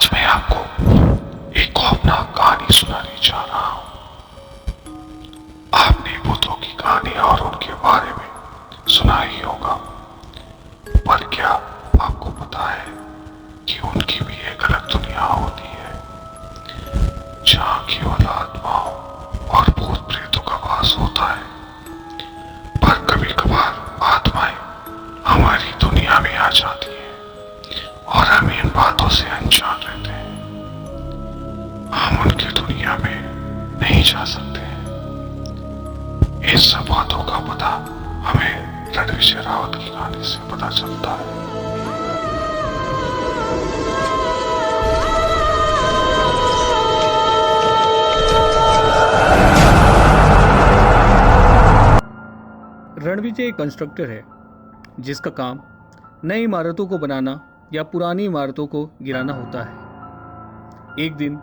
आज मैं आपको एक खौफनाक कहानी सुनाने जा रहा हूं। आपने भूतों की कहानी और उनके बारे में सुना ही होगा, पर क्या आपको पता है कि उनकी भी एक अलग दुनिया होती है, जहां केवल आत्माओं और भूत प्रेतों का वास होता है। पर कभी कभार आत्माएं हमारी दुनिया में आ जाती हैं और हम इन बातों से अनजान रहते हैं। हम उनकी दुनिया में नहीं जा सकते। इस सब बातों का पता हमें रणविजय रावत की कहानी से पता चलता है। रणविजय एक कंस्ट्रक्टर है जिसका काम नई इमारतों को बनाना या पुरानी इमारतों को गिराना होता है। एक दिन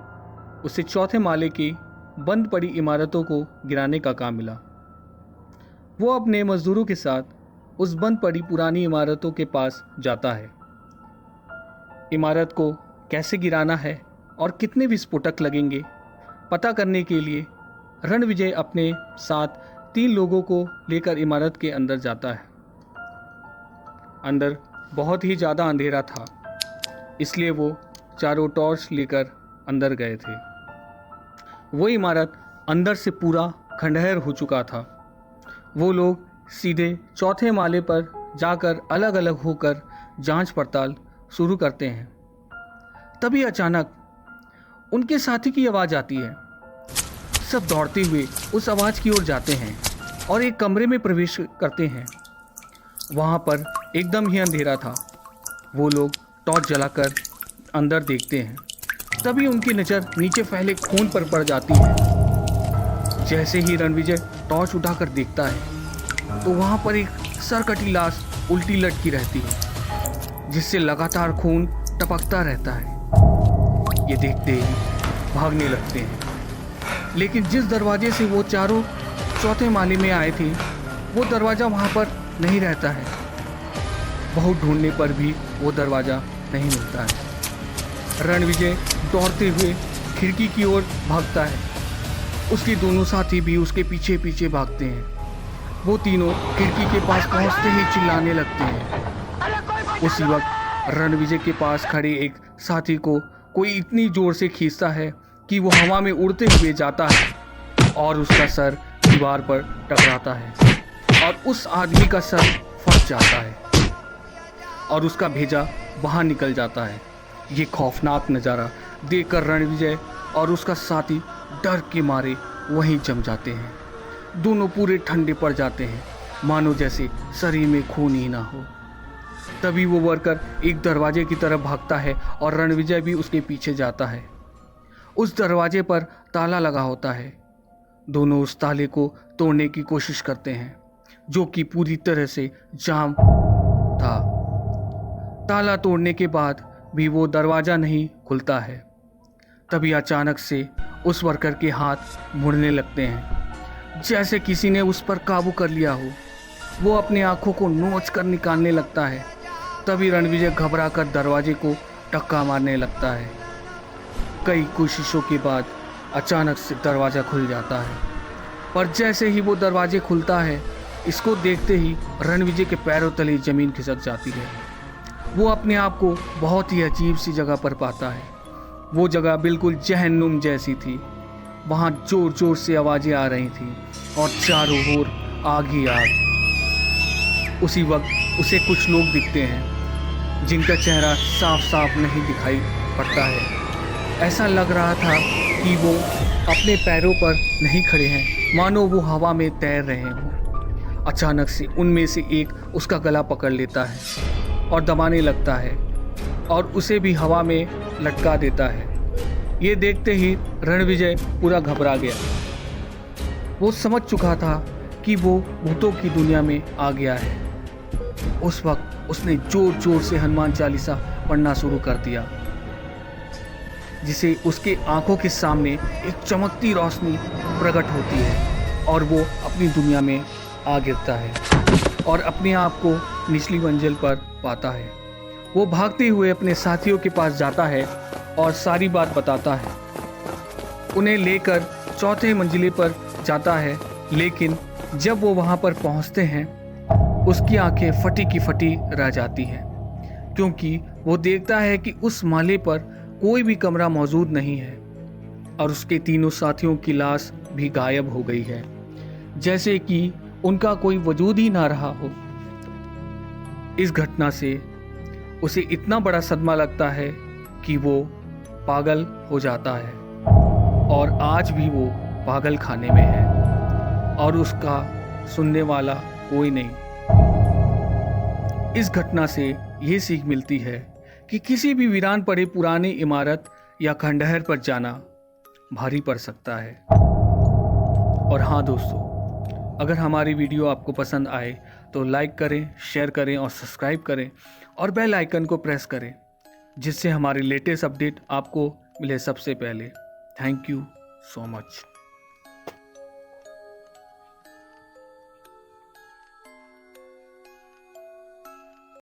उसे चौथे माले की बंद पड़ी इमारतों को गिराने का काम मिला। वो अपने मजदूरों के साथ उस बंद पड़ी पुरानी इमारतों के पास जाता है। इमारत को कैसे गिराना है और कितने विस्फोटक लगेंगे पता करने के लिए रणविजय अपने साथ 3 लोगों को लेकर इमारत के अंदर जाता है। अंदर बहुत ही ज़्यादा अंधेरा था, इसलिए वो चारों टॉर्च लेकर अंदर गए थे। वो इमारत अंदर से पूरा खंडहर हो चुका था। वो लोग सीधे चौथे माले पर जाकर अलग अलग होकर जांच पड़ताल शुरू करते हैं। तभी अचानक उनके साथी की आवाज़ आती है। सब दौड़ते हुए उस आवाज़ की ओर जाते हैं और एक कमरे में प्रवेश करते हैं। वहाँ पर एकदम ही अंधेरा था। वो लोग टॉर्च जलाकर अंदर देखते हैं। तभी उनकी नज़र नीचे फैले खून पर पड़ जाती है। जैसे ही रणविजय टॉर्च उठाकर देखता है तो वहाँ पर एक सरकटी लाश उल्टी लटकी रहती है, जिससे लगातार खून टपकता रहता है। ये देखते ही भागने लगते हैं, लेकिन जिस दरवाजे से वो चारों चौथे माले में आए थे वो दरवाज़ा वहाँ पर नहीं रहता है। बहुत ढूंढने पर भी वो दरवाज़ा नहीं मिलता है। रणविजय दौड़ते हुए खिड़की की ओर भागता है। उसके दोनों साथी भी उसके पीछे पीछे भागते हैं। वो तीनों खिड़की के पास पहुंचते ही चिल्लाने लगते हैं। उसी वक्त रणविजय के पास खड़े एक साथी को कोई इतनी जोर से खींचता है कि वो हवा में उड़ते हुए जाता है और उसका सर दीवार पर टकराता है और उस आदमी का सर फट जाता है और उसका भेजा बाहर निकल जाता है। ये खौफनाक नज़ारा देखकर रणविजय और उसका साथी डर के मारे वहीं जम जाते हैं। दोनों पूरे ठंडे पड़ जाते हैं, मानो जैसे शरीर में खून ही ना हो। तभी वो वर्कर एक दरवाजे की तरफ भागता है और रणविजय भी उसके पीछे जाता है। उस दरवाजे पर ताला लगा होता है। दोनों उस ताले को तोड़ने की कोशिश करते हैं, जो कि पूरी तरह से जाम था। ताला तोड़ने के बाद भी वो दरवाज़ा नहीं खुलता है। तभी अचानक से उस वर्कर के हाथ मुड़ने लगते हैं, जैसे किसी ने उस पर काबू कर लिया हो। वो अपनी आंखों को नोच कर निकालने लगता है। तभी रणविजय घबराकर दरवाजे को धक्का मारने लगता है। कई कोशिशों के बाद अचानक से दरवाज़ा खुल जाता है, पर जैसे ही वो दरवाजे खुलता है, इसको देखते ही रणविजय के पैरों तले ज़मीन खिसक जाती है। वो अपने आप को बहुत ही अजीब सी जगह पर पाता है। वो जगह बिल्कुल जहन्नुम जैसी थी। वहाँ जोर जोर से आवाज़ें आ रही थीं और चारों ओर आग ही आग। उसी वक्त उसे कुछ लोग दिखते हैं जिनका चेहरा साफ साफ नहीं दिखाई पड़ता है। ऐसा लग रहा था कि वो अपने पैरों पर नहीं खड़े हैं, मानो वो हवा में तैर रहे हों। अचानक से उनमें से एक उसका गला पकड़ लेता है और दबाने लगता है और उसे भी हवा में लटका देता है। ये देखते ही रणविजय पूरा घबरा गया। वो समझ चुका था कि वो भूतों की दुनिया में आ गया है। उस वक्त उसने जोर जोर से हनुमान चालीसा पढ़ना शुरू कर दिया, जिसे उसके आंखों के सामने एक चमकती रोशनी प्रकट होती है और वो अपनी दुनिया में आ गिरता है और अपने आप को निचली मंजिल पर पाता है। वो भागते हुए अपने साथियों के पास जाता है और सारी बात बताता है। उन्हें लेकर चौथे मंजिले पर जाता है, लेकिन जब वो वहाँ पर पहुँचते हैं उसकी आंखें फटी की फटी रह जाती हैं, क्योंकि वो देखता है कि उस माले पर कोई भी कमरा मौजूद नहीं है और उसके तीनों साथियों की लाश भी गायब हो गई है, जैसे कि उनका कोई वजूद ही ना रहा हो। इस घटना से उसे इतना बड़ा सदमा लगता है कि वो पागल हो जाता है और आज भी वो पागल खाने में है और उसका सुनने वाला कोई नहीं। इस घटना से ये सीख मिलती है कि किसी भी वीरान पड़े पुरानी इमारत या खंडहर पर जाना भारी पड़ सकता है। और हाँ दोस्तों, अगर हमारी वीडियो आपको पसंद आए तो लाइक करें, शेयर करें और सब्सक्राइब करें और बेल आइकन को प्रेस करें, जिससे हमारे लेटेस्ट अपडेट आपको मिले सबसे पहले। Thank you so much.